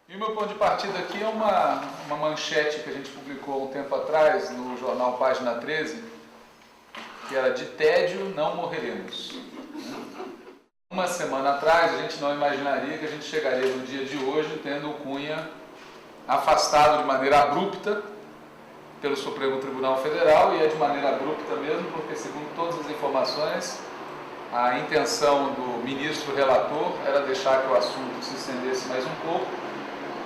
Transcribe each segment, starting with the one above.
E o meu ponto de partida aqui é uma manchete que a gente publicou há um tempo atrás no jornal Página 13, que era "De tédio não morreremos". Uma semana atrás a gente não imaginaria que a gente chegaria no dia de hoje tendo o Cunha afastado de maneira abrupta pelo Supremo Tribunal Federal, e é de maneira abrupta mesmo, porque segundo todas as informações, a intenção do ministro relator era deixar que o assunto se estendesse mais um pouco,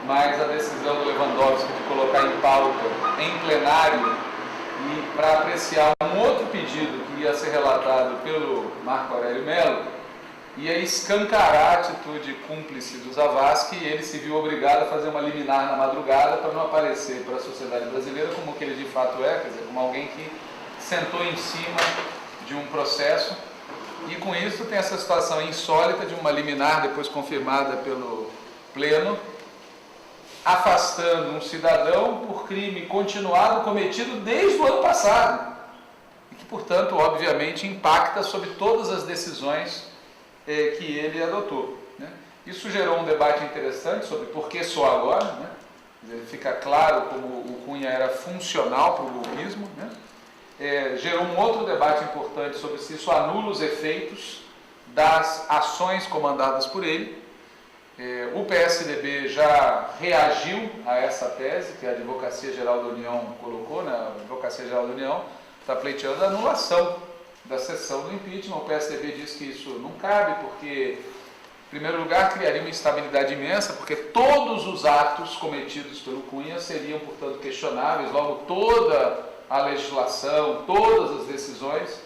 mas a decisão do Lewandowski de colocar em pauta, em plenário, e para apreciar um outro pedido que ia ser relatado pelo Marco Aurélio Mello, ia escancarar a atitude cúmplice do Zavascki, e ele se viu obrigado a fazer uma liminar na madrugada para não aparecer para a sociedade brasileira como que ele de fato é, quer dizer, como alguém que sentou em cima de um processo. E com isso tem essa situação insólita de uma liminar depois confirmada pelo Pleno, afastando um cidadão por crime continuado cometido desde o ano passado, e que, portanto, obviamente impacta sobre todas as decisões que ele adotou, né? Isso gerou um debate interessante sobre por que só agora, né? Fica claro como o Cunha era funcional para o golpismo, né? Gerou um outro debate importante sobre se isso anula os efeitos das ações comandadas por ele. O PSDB já reagiu a essa tese que a Advocacia Geral da União colocou, né? A Advocacia Geral da União está pleiteando a anulação da sessão do impeachment. O PSDB diz que isso não cabe porque, em primeiro lugar, criaria uma instabilidade imensa, porque todos os atos cometidos pelo Cunha seriam, portanto, questionáveis, logo toda a legislação, todas as decisões,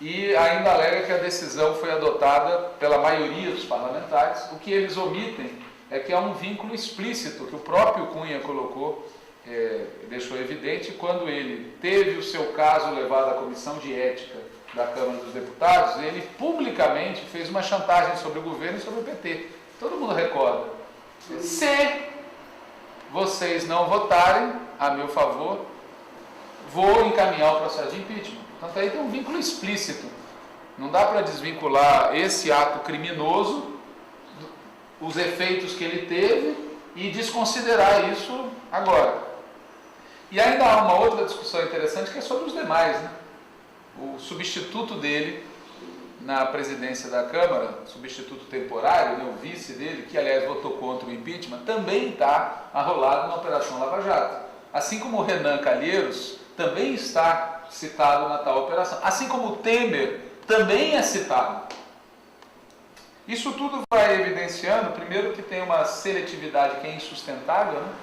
e ainda alega que a decisão foi adotada pela maioria dos parlamentares. O que eles omitem é que há um vínculo explícito que o próprio Cunha colocou, deixou evidente quando ele teve o seu caso levado à Comissão de Ética da Câmara dos Deputados. Ele publicamente fez uma chantagem sobre o governo e sobre o PT. Todo mundo recorda. Se vocês não votarem a meu favor, vou encaminhar o processo de impeachment. Portanto, aí tem um vínculo explícito. Não dá para desvincular esse ato criminoso, os efeitos que ele teve, e desconsiderar isso agora. E ainda há uma outra discussão interessante que é sobre os demais, né? O substituto dele na presidência da Câmara, substituto temporário, né, o vice dele, que aliás votou contra o impeachment, também está arrolado na Operação Lava Jato. Assim como o Renan Calheiros também está citado na tal operação. Assim como o Temer também é citado. Isso tudo vai evidenciando, primeiro, que tem uma seletividade que é insustentável, né?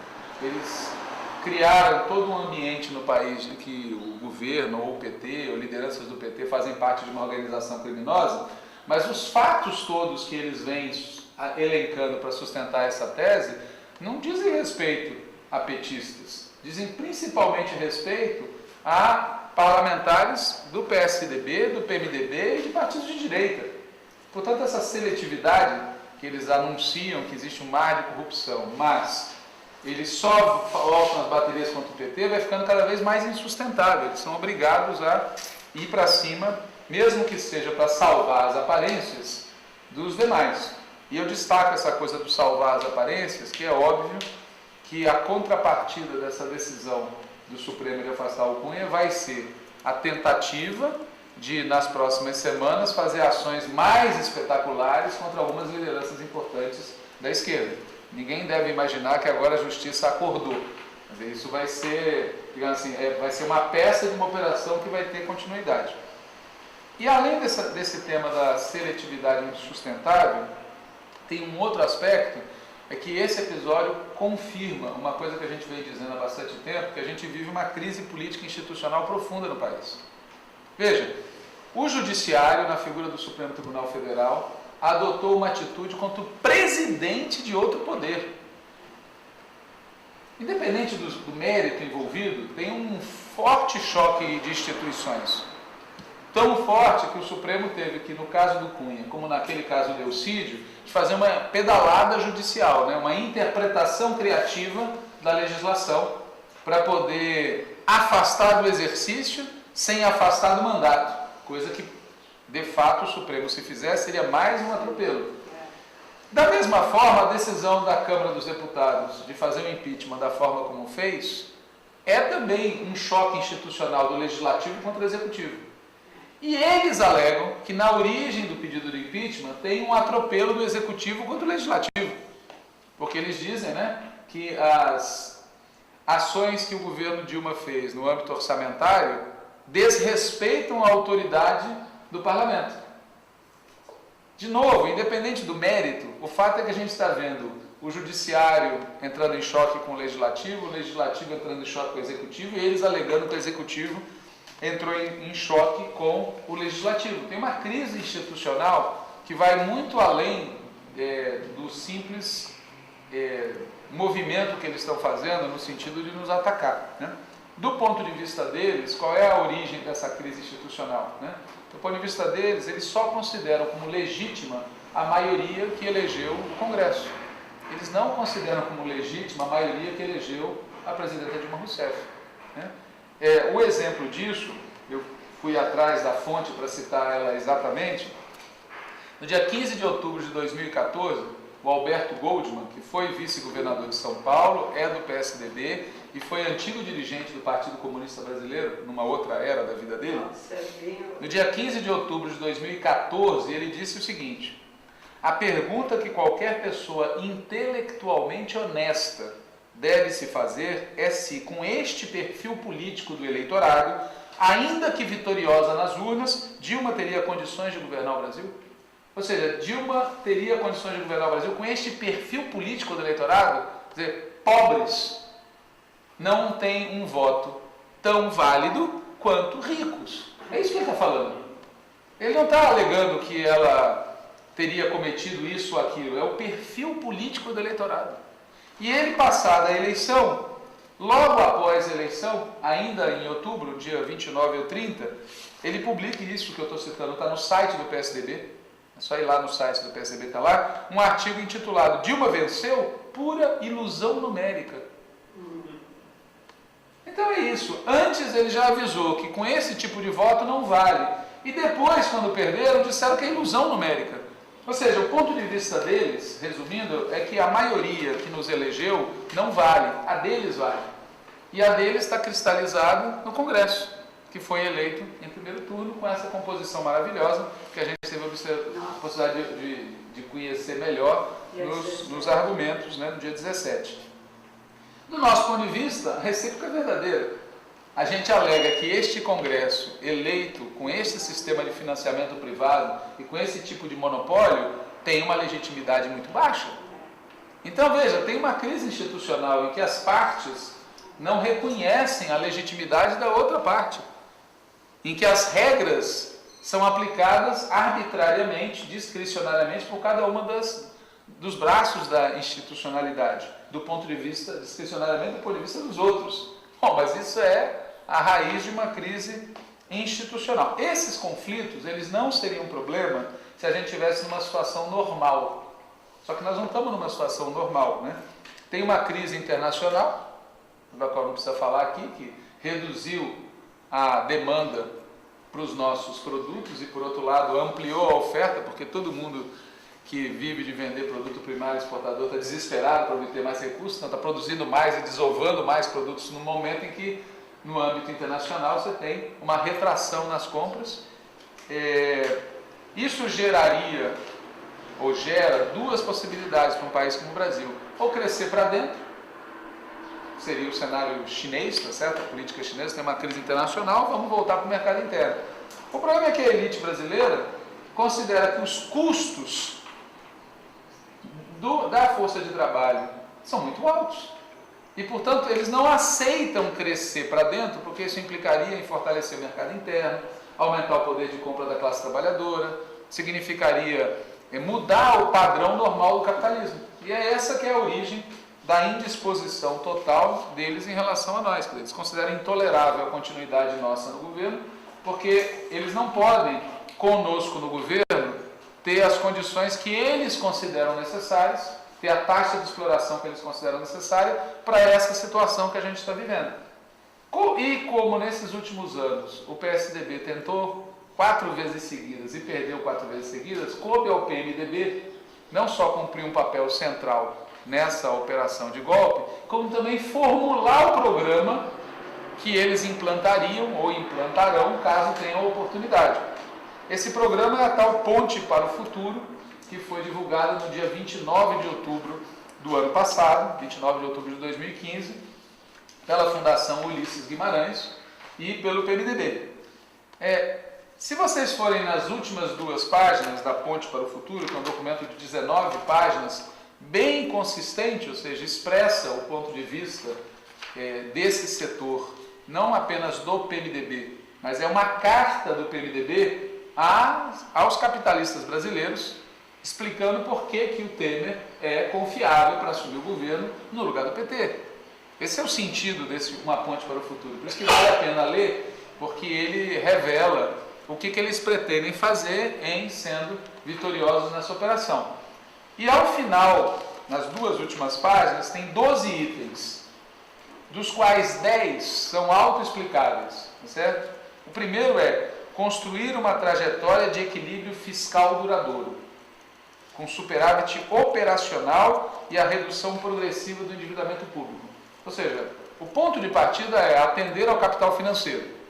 Eles criaram todo um ambiente no país de que o governo, ou o PT, ou lideranças do PT fazem parte de uma organização criminosa, mas os fatos todos que eles vêm elencando para sustentar essa tese não dizem respeito a petistas, dizem principalmente respeito a parlamentares do PSDB, do PMDB e de partidos de direita. Portanto, essa seletividade que eles anunciam que existe um mar de corrupção, mas eles só colocam as baterias contra o PT, vai ficando cada vez mais insustentável. Eles são obrigados a ir para cima, mesmo que seja para salvar as aparências dos demais. E eu destaco essa coisa do salvar as aparências, que é óbvio que a contrapartida dessa decisão do Supremo de afastar o Cunha vai ser a tentativa de, nas próximas semanas, fazer ações mais espetaculares contra algumas lideranças importantes da esquerda. Ninguém deve imaginar que agora a justiça acordou. Isso vai ser, digamos assim, vai ser uma peça de uma operação que vai ter continuidade. E além desse tema da seletividade insustentável, tem um outro aspecto, é que esse episódio confirma uma coisa que a gente vem dizendo há bastante tempo, que a gente vive uma crise política institucional profunda no país. Veja, o Judiciário, na figura do Supremo Tribunal Federal, adotou uma atitude contra o presidente de outro poder. Independente do mérito envolvido, tem um forte choque de instituições. Tão forte que o Supremo teve que, no caso do Cunha, como naquele caso do Elcídio, de fazer uma pedalada judicial, né? Uma interpretação criativa da legislação para poder afastar do exercício sem afastar do mandato, coisa que, de fato, o Supremo, se fizesse, seria mais um atropelo. Da mesma forma, a decisão da Câmara dos Deputados de fazer o impeachment da forma como fez é também um choque institucional do Legislativo contra o Executivo. E eles alegam que na origem do pedido de impeachment tem um atropelo do Executivo contra o Legislativo. Porque eles dizem, né, que as ações que o governo Dilma fez no âmbito orçamentário desrespeitam a autoridade do Parlamento. De novo, independente do mérito, o fato é que a gente está vendo o Judiciário entrando em choque com o Legislativo entrando em choque com o Executivo, e eles alegando que o Executivo entrou em choque com o Legislativo. Tem uma crise institucional que vai muito além do simples movimento que eles estão fazendo no sentido de nos atacar, né? Do ponto de vista deles, qual é a origem dessa crise institucional, né? Do ponto de vista deles, eles só consideram como legítima a maioria que elegeu o Congresso. Eles não consideram como legítima a maioria que elegeu a presidenta Dilma Rousseff, né? O exemplo disso, eu fui atrás da fonte para citar ela exatamente. No dia 15 de outubro de 2014, o Alberto Goldman, que foi vice-governador de São Paulo, é do PSDB e foi antigo dirigente do Partido Comunista Brasileiro, numa outra era da vida dele. No dia 15 de outubro de 2014, ele disse o seguinte: a pergunta que qualquer pessoa intelectualmente honesta deve se fazer é se, com este perfil político do eleitorado, ainda que vitoriosa nas urnas, Dilma teria condições de governar o Brasil? Ou seja, Dilma teria condições de governar o Brasil com este perfil político do eleitorado? Quer dizer, pobres não têm um voto tão válido quanto ricos. É isso que ele está falando. Ele não está alegando que ela teria cometido isso ou aquilo. É o perfil político do eleitorado. E ele, passada a eleição, logo após a eleição, ainda em outubro, dia 29 ou 30, ele publica isso que eu estou citando, está no site do PSDB. É só ir lá no site do PSDB, está lá, um artigo intitulado Dilma venceu, pura ilusão numérica. Então é isso. Antes ele já avisou que com esse tipo de voto não vale. E depois, quando perderam, disseram que é ilusão numérica. Ou seja, o ponto de vista deles, resumindo, é que a maioria que nos elegeu não vale. A deles vale. E a deles está cristalizada no Congresso, que foi eleito em primeiro turno com essa composição maravilhosa que a gente teve a possibilidade de conhecer melhor nos argumentos, né, no dia 17. Do nosso ponto de vista, a recíproca é verdadeira. A gente alega que este Congresso, eleito com este sistema de financiamento privado e com esse tipo de monopólio, tem uma legitimidade muito baixa. Então, veja, tem uma crise institucional em que as partes não reconhecem a legitimidade da outra parte, em que as regras são aplicadas arbitrariamente, discricionariamente, por cada uma dos braços da institucionalidade, do ponto de vista, discricionariamente, do ponto de vista dos outros. Bom, mas isso é a raiz de uma crise institucional. Esses conflitos, eles não seriam um problema se a gente estivesse numa situação normal. Só que nós não estamos numa situação normal, né? Tem uma crise internacional, da qual não precisa falar aqui, que reduziu a demanda para os nossos produtos e, por outro lado, ampliou a oferta, porque todo mundo que vive de vender produto primário exportador está desesperado para obter mais recursos, então está produzindo mais e desovando mais produtos no momento em que, no âmbito internacional, você tem uma retração nas compras. Isso geraria, ou gera, duas possibilidades para um país como o Brasil. Ou crescer para dentro, seria o cenário chinês, tá certo? A política chinesa tem uma crise internacional, vamos voltar para o mercado interno. O problema é que a elite brasileira considera que os custos da força de trabalho são muito altos. E, portanto, eles não aceitam crescer para dentro, porque isso implicaria em fortalecer o mercado interno, aumentar o poder de compra da classe trabalhadora, significaria mudar o padrão normal do capitalismo. E é essa que é a origem da indisposição total deles em relação a nós. Eles consideram intolerável a continuidade nossa no governo, porque eles não podem, conosco no governo, ter as condições que eles consideram necessárias, ter a taxa de exploração que eles consideram necessária para essa situação que a gente está vivendo. E como nesses últimos anos o PSDB tentou 4 vezes seguidas e perdeu 4 vezes seguidas, coube ao PMDB não só cumprir um papel central nessa operação de golpe, como também formular o programa que eles implantariam ou implantarão caso tenham a oportunidade. Esse programa é a tal Ponte para o Futuro, que foi divulgado no dia 29 de outubro do ano passado, 29 de outubro de 2015, pela Fundação Ulisses Guimarães e pelo PMDB. Se vocês forem nas últimas 2 páginas da Ponte para o Futuro, que é um documento de 19 páginas, bem consistente, ou seja, expressa o ponto de vista desse setor, não apenas do PMDB, mas é uma carta do PMDB aos capitalistas brasileiros, explicando por que o Temer é confiável para assumir o governo no lugar do PT. Esse é o sentido desse Uma Ponte para o Futuro. Por isso que vale a pena ler, porque ele revela o que eles pretendem fazer em sendo vitoriosos nessa operação. E ao final, nas 2 últimas páginas, tem 12 itens, dos quais 10 são autoexplicáveis, certo? O primeiro é construir uma trajetória de equilíbrio fiscal duradouro, com superávit operacional e a redução progressiva do endividamento público. Ou seja, o ponto de partida é atender ao capital financeiro.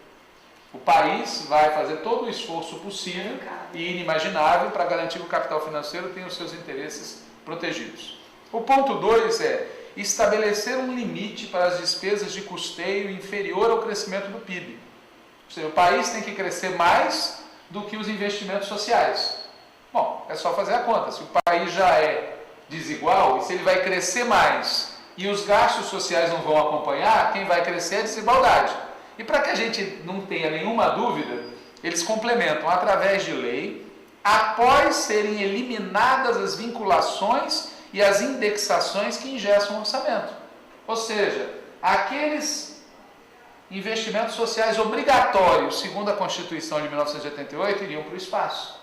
O país vai fazer todo o esforço possível e inimaginável para garantir que o capital financeiro tenha os seus interesses protegidos. O ponto 2 é estabelecer um limite para as despesas de custeio inferior ao crescimento do PIB. Ou seja, o país tem que crescer mais do que os investimentos sociais. Bom, é só fazer a conta. Se o país já é desigual, e se ele vai crescer mais e os gastos sociais não vão acompanhar, quem vai crescer é a desigualdade. E para que a gente não tenha nenhuma dúvida, eles complementam através de lei, após serem eliminadas as vinculações e as indexações que engessam o orçamento. Ou seja, aqueles investimentos sociais obrigatórios, segundo a Constituição de 1988, iriam para o espaço.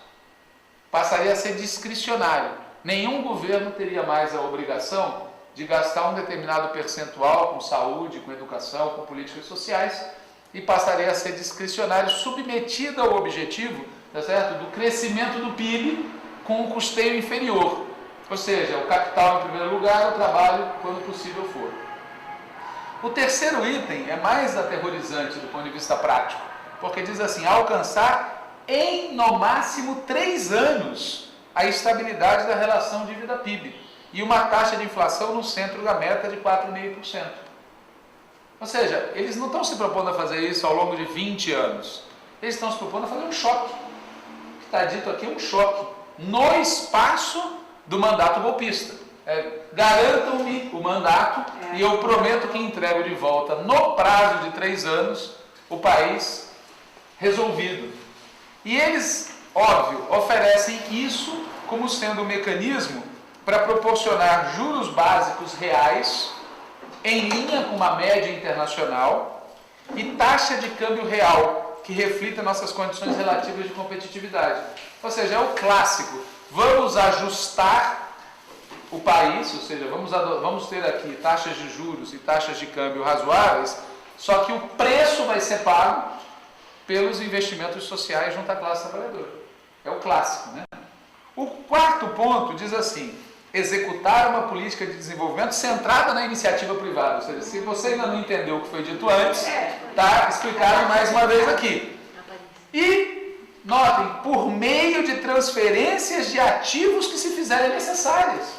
Passaria a ser discricionário. Nenhum governo teria mais a obrigação de gastar um determinado percentual com saúde, com educação, com políticas sociais, e passaria a ser discricionário, submetido ao objetivo, tá certo, do crescimento do PIB com um custeio inferior. Ou seja, o capital em primeiro lugar, o trabalho quando possível for. O terceiro item é mais aterrorizante do ponto de vista prático, porque diz assim, alcançar em no máximo 3 anos a estabilidade da relação dívida-PIB e uma taxa de inflação no centro da meta de 4,5%. Ou seja, eles não estão se propondo a fazer isso ao longo de 20 anos. Eles estão se propondo a fazer um choque. O que está dito aqui é um choque no espaço do mandato golpista. Garantam-me o mandato e eu prometo que entrego de volta, no prazo de 3 anos, o país resolvido. E eles, óbvio, oferecem isso como sendo um mecanismo para proporcionar juros básicos reais em linha com uma média internacional e taxa de câmbio real que reflita nossas condições relativas de competitividade. Ou seja, é o clássico. Vamos ajustar o país, ou seja, vamos ter aqui taxas de juros e taxas de câmbio razoáveis, só que o preço vai ser pago pelos investimentos sociais junto à classe trabalhadora. É o clássico, né? O quarto ponto diz assim, executar uma política de desenvolvimento centrada na iniciativa privada. Ou seja, se você ainda não entendeu o que foi dito antes, está explicado mais uma vez aqui. E, notem, por meio de transferências de ativos que se fizerem necessárias.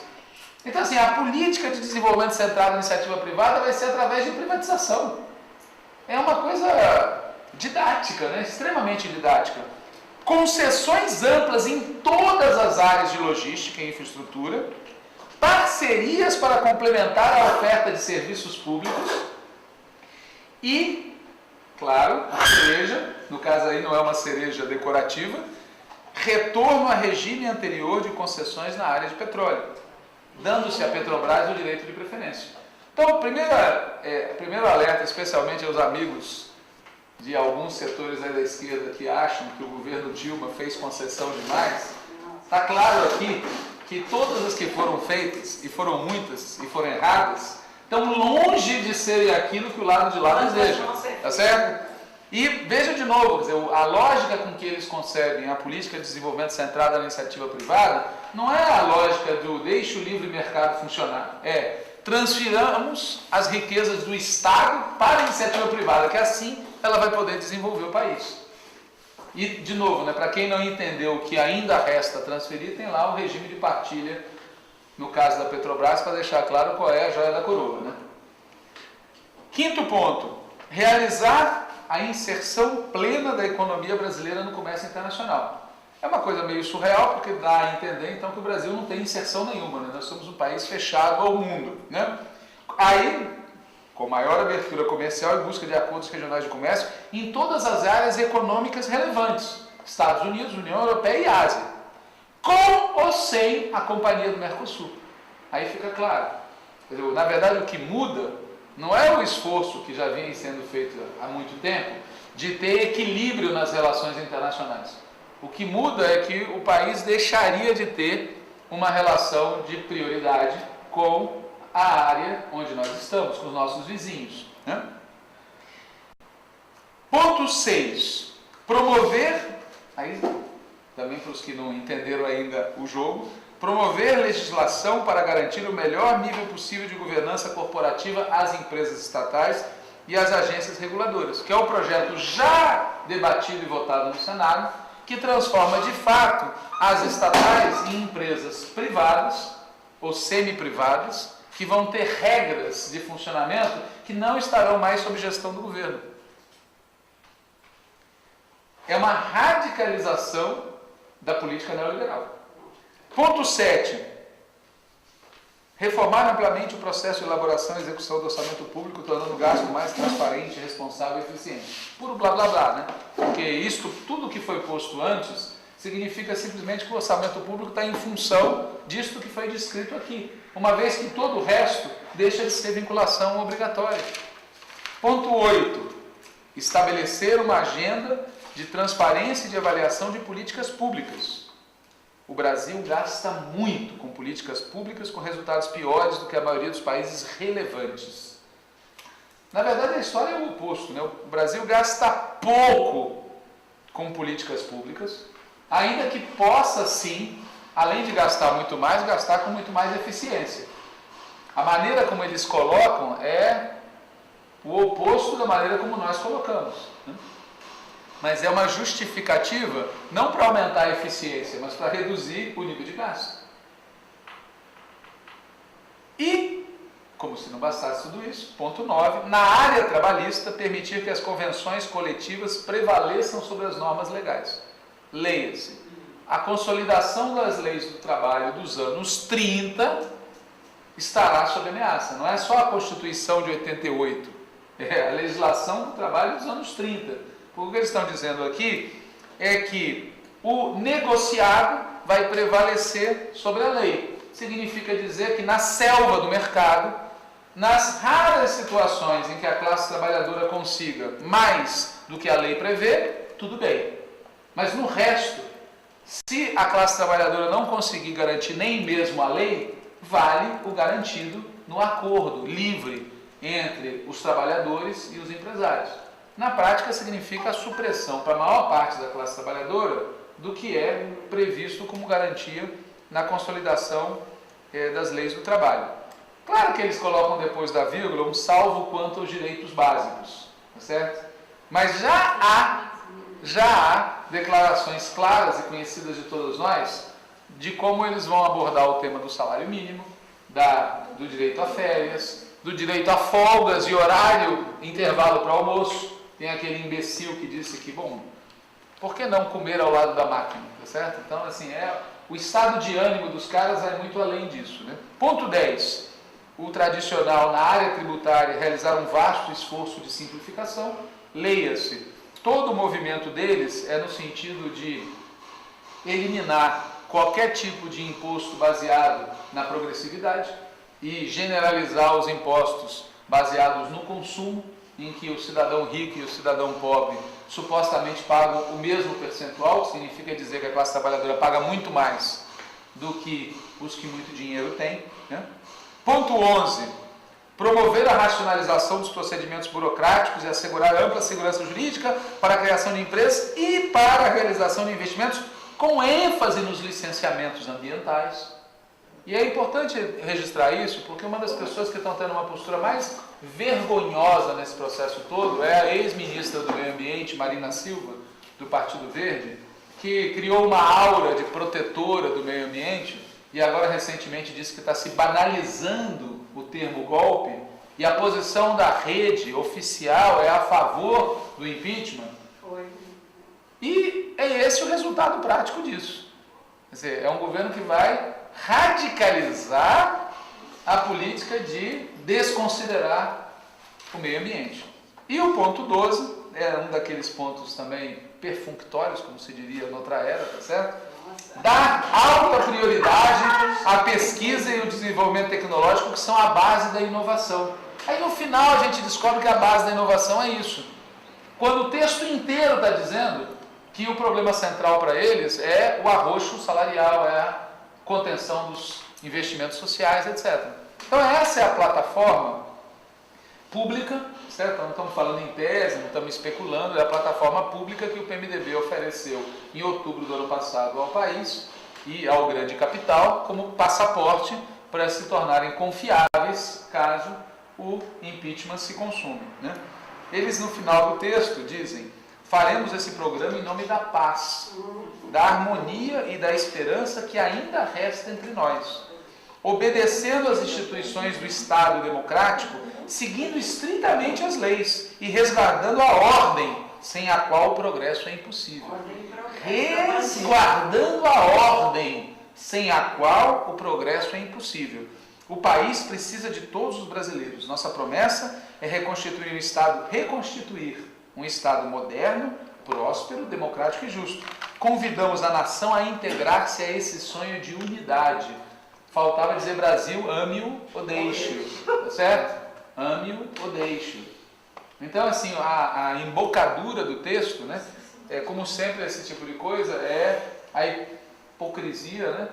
Então, assim, a política de desenvolvimento centrada na iniciativa privada vai ser através de privatização. É uma coisa didática, né? Extremamente didática. Concessões amplas em todas as áreas de logística e infraestrutura, parcerias para complementar a oferta de serviços públicos e, claro, a cereja, no caso aí não é uma cereja decorativa, retorno a regime anterior de concessões na área de petróleo, dando-se à Petrobras o direito de preferência. Então, primeiro alerta especialmente aos amigos de alguns setores aí da esquerda que acham que o governo Dilma fez concessão demais. Está claro aqui que todas as que foram feitas, e foram muitas, e foram erradas, estão longe de serem aquilo que o lado de lá deseja. Tá certo? E veja de novo, quer dizer, a lógica com que eles concebem a política de desenvolvimento centrada na iniciativa privada não é a lógica do deixe o livre mercado funcionar, é transfiramos as riquezas do Estado para a iniciativa privada, que assim ela vai poder desenvolver o país. E, de novo, né, para quem não entendeu o que ainda resta transferir, tem lá o regime de partilha, no caso da Petrobras, para deixar claro qual é a joia da coroa. Né? Quinto ponto, realizar a inserção plena da economia brasileira no comércio internacional. É uma coisa meio surreal, porque dá a entender, então, que o Brasil não tem inserção nenhuma, né? Nós somos um país fechado ao mundo. Né? Aí, com maior abertura comercial e busca de acordos regionais de comércio em todas as áreas econômicas relevantes, Estados Unidos, União Europeia e Ásia, com ou sem a Companhia do Mercosul. Aí fica claro. Quer dizer, na verdade, o que muda não é o esforço que já vinha sendo feito há muito tempo de ter equilíbrio nas relações internacionais. O que muda é que o país deixaria de ter uma relação de prioridade com a área onde nós estamos, com os nossos vizinhos. Né? Ponto 6. Promover, aí também para os que não entenderam ainda o jogo, promover legislação para garantir o melhor nível possível de governança corporativa às empresas estatais e às agências reguladoras, que é o projeto já debatido e votado no Senado, que transforma de fato as estatais em empresas privadas ou semi-privadas, que vão ter regras de funcionamento que não estarão mais sob gestão do governo. É uma radicalização da política neoliberal. Ponto 7. Reformar amplamente o processo de elaboração e execução do orçamento público, tornando o gasto mais transparente, responsável e eficiente. Puro blá blá blá, né? Porque isto, tudo que foi posto antes, significa simplesmente que o orçamento público está em função disto que foi descrito aqui, uma vez que todo o resto deixa de ser vinculação obrigatória. Ponto 8. Estabelecer uma agenda de transparência e de avaliação de políticas públicas. O Brasil gasta muito com políticas públicas com resultados piores do que a maioria dos países relevantes. Na verdade, a história é o oposto, né? O Brasil gasta pouco com políticas públicas, ainda que possa, sim, além de gastar muito mais, gastar com muito mais eficiência. A maneira como eles colocam é o oposto da maneira como nós colocamos. Né? Mas é uma justificativa não para aumentar a eficiência, mas para reduzir o nível de gasto. E, como se não bastasse tudo isso, ponto 9, na área trabalhista, permitir que as convenções coletivas prevaleçam sobre as normas legais. Leia-se, a consolidação das leis do trabalho dos anos 30 estará sob ameaça. Não é só a Constituição de 88, é a legislação do trabalho dos anos 30. O que eles estão dizendo aqui é que o negociado vai prevalecer sobre a lei. Significa dizer que na selva do mercado, nas raras situações em que a classe trabalhadora consiga mais do que a lei prevê, tudo bem. Mas no resto, se a classe trabalhadora não conseguir garantir nem mesmo a lei, vale o garantido no acordo livre entre os trabalhadores e os empresários. Na prática, significa a supressão para a maior parte da classe trabalhadora do que é previsto como garantia na consolidação das leis do trabalho. Claro que eles colocam depois da vírgula um salvo quanto aos direitos básicos, tá certo? Mas já há declarações claras e conhecidas de todos nós de como eles vão abordar o tema do salário mínimo, do direito a férias, do direito a folgas e horário, intervalo para almoço. Tem aquele imbecil que disse que, bom, por que não comer ao lado da máquina, tá certo? Então, assim, o estado de ânimo dos caras vai muito além disso, né? Ponto 10. O tradicional, na área tributária, realizar um vasto esforço de simplificação. Leia-se, todo o movimento deles é no sentido de eliminar qualquer tipo de imposto baseado na progressividade e generalizar os impostos baseados no consumo, em que o cidadão rico e o cidadão pobre supostamente pagam o mesmo percentual, que significa dizer que a classe trabalhadora paga muito mais do que os que muito dinheiro têm. Né? Ponto 11. promover a racionalização dos procedimentos burocráticos e assegurar ampla segurança jurídica para a criação de empresas e para a realização de investimentos com ênfase nos licenciamentos ambientais. E é importante registrar isso, porque uma das pessoas que estão tendo uma postura mais vergonhosa nesse processo todo é a ex-ministra do Meio Ambiente, Marina Silva, do Partido Verde, que criou uma aura de protetora do meio ambiente e agora recentemente disse que está se banalizando o termo golpe, e a posição da rede oficial é a favor do impeachment. E é esse o resultado prático disso. Quer dizer, é um governo que vai radicalizar a política de desconsiderar o meio ambiente. E o ponto 12 é um daqueles pontos também perfunctórios, como se diria noutra era, tá certo? Dar alta prioridade à pesquisa e o desenvolvimento tecnológico, que são a base da inovação. Aí no final a gente descobre que a base da inovação é isso. Quando o texto inteiro está dizendo que o problema central para eles é o arroxo salarial, é a contenção dos investimentos sociais, etc. Então essa é a plataforma pública, certo? Não estamos falando em tese, não estamos especulando, é a plataforma pública que o PMDB ofereceu em outubro do ano passado ao país e ao grande capital como passaporte para se tornarem confiáveis caso o impeachment se consuma, né? Eles no final do texto dizem: faremos esse programa em nome da paz, da harmonia e da esperança que ainda resta entre nós, obedecendo às instituições do Estado democrático, seguindo estritamente as leis e resguardando a ordem, sem a qual o progresso é impossível. Resguardando a ordem, sem a qual o progresso é impossível. O país precisa de todos os brasileiros. Nossa promessa é reconstituir um Estado moderno, próspero, democrático e justo. Convidamos a nação a integrar-se a esse sonho de unidade. Faltava dizer Brasil, ame-o ou deixe-o, tá certo? Ame-o ou deixe-o. Então, assim, a embocadura do texto, né, como sempre esse tipo de coisa, é a hipocrisia, né,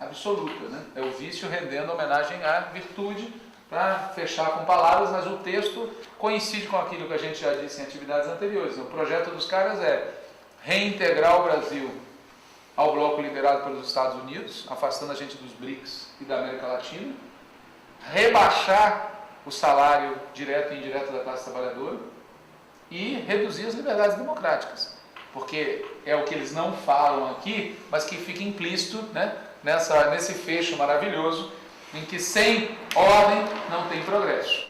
absoluta, né? É o vício rendendo homenagem à virtude, para fechar com palavras, mas o texto coincide com aquilo que a gente já disse em atividades anteriores. O projeto dos caras é reintegrar o Brasil ao bloco liderado pelos Estados Unidos, afastando a gente dos BRICS e da América Latina, rebaixar o salário direto e indireto da classe trabalhadora e reduzir as liberdades democráticas, porque é o que eles não falam aqui, mas que fica implícito, né, nesse fecho maravilhoso, em que sem ordem não tem progresso.